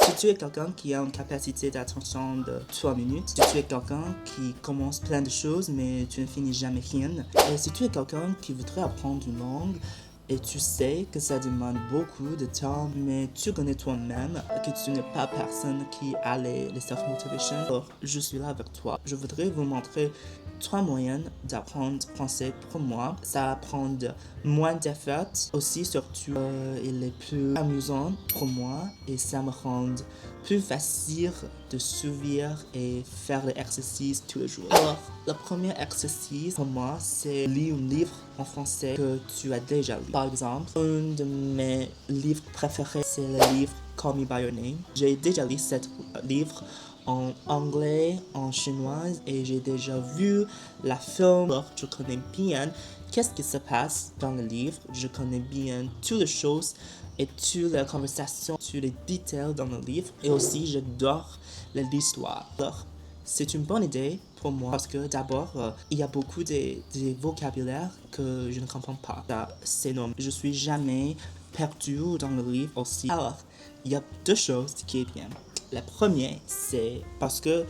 Si tu es quelqu'un qui a une capacité d'attention de 3 minutes, si tu es quelqu'un qui commence plein de choses mais tu ne finis jamais rien, et si tu es quelqu'un qui voudrait apprendre une langue, et tu sais que ça demande beaucoup de temps, mais tu connais toi-même que tu n'es pas personne qui a les self-motivation. Alors, je suis là avec toi. Je voudrais vous montrer 3 moyens d'apprendre français pour moi. Ça prend moins d'effort. Aussi, surtout, il est plus amusant pour moi et ça me rend plus facile de suivre et faire l'exercice tous les jours. Alors, le premier exercice pour moi, c'est lire un livre en français que tu as déjà lu. Par exemple, un de mes livres préférés, c'est le livre Call Me By Your Name. J'ai déjà lu ce livre en anglais, en chinois et j'ai déjà vu la film. Alors, je connais bien qu'est-ce qui se passe dans le livre. Je connais bien toutes les choses et toutes les conversations, tous les détails dans le livre. Et aussi, j'adore l'histoire. Alors, c'est une bonne idée pour moi parce que d'abord, il y a beaucoup de vocabulaire que je ne comprends pas. C'est normal. Je suis jamais perdu dans le livre aussi. Alors, il y a 2 choses qui est bien. La première, c'est parce que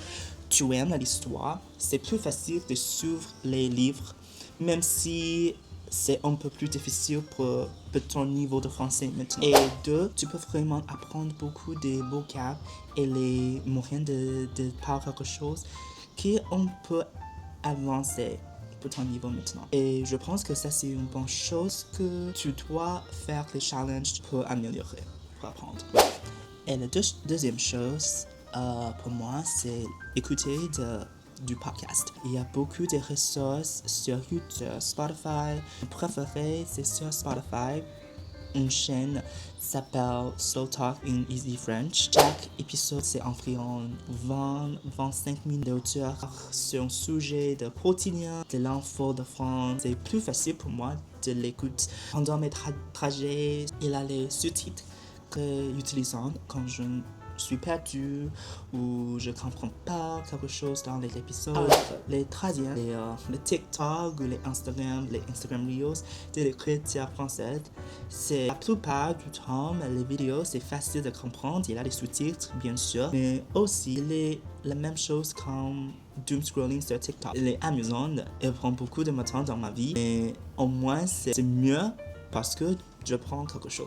tu aimes l'histoire, c'est plus facile de suivre les livres, même si c'est un peu plus difficile pour ton niveau de français maintenant. Et 2, tu peux vraiment apprendre beaucoup de vocabulaire et les moyens de parler quelque chose qu'on peut avancer pour ton niveau maintenant. Et je pense que ça, c'est une bonne chose que tu dois faire les challenges pour améliorer, pour apprendre. Bref. Et la deuxième chose, pour moi, c'est écouter du podcast. Il y a beaucoup de ressources sur YouTube, Spotify. Mon préféré, c'est sur Spotify. Une chaîne s'appelle Slow Talk in Easy French. Chaque épisode, c'est environ 20-25 minutes d'auteur sur un sujet de quotidien, de l'info de France. C'est plus facile pour moi de l'écouter pendant mes trajets. Il a les sous-titres que j'utilise quand je suis perdu ou je comprends pas quelque chose dans les épisodes. Les troisièmes, les TikTok ou les Instagram Reels de l'écriture française. C'est la plupart du temps, les vidéos, c'est facile de comprendre. Il y a les sous-titres, bien sûr, mais aussi la même chose comme doom scrolling sur TikTok. Elle est amusante, elle prend beaucoup de temps dans ma vie, mais au moins c'est mieux parce que je prends quelque chose.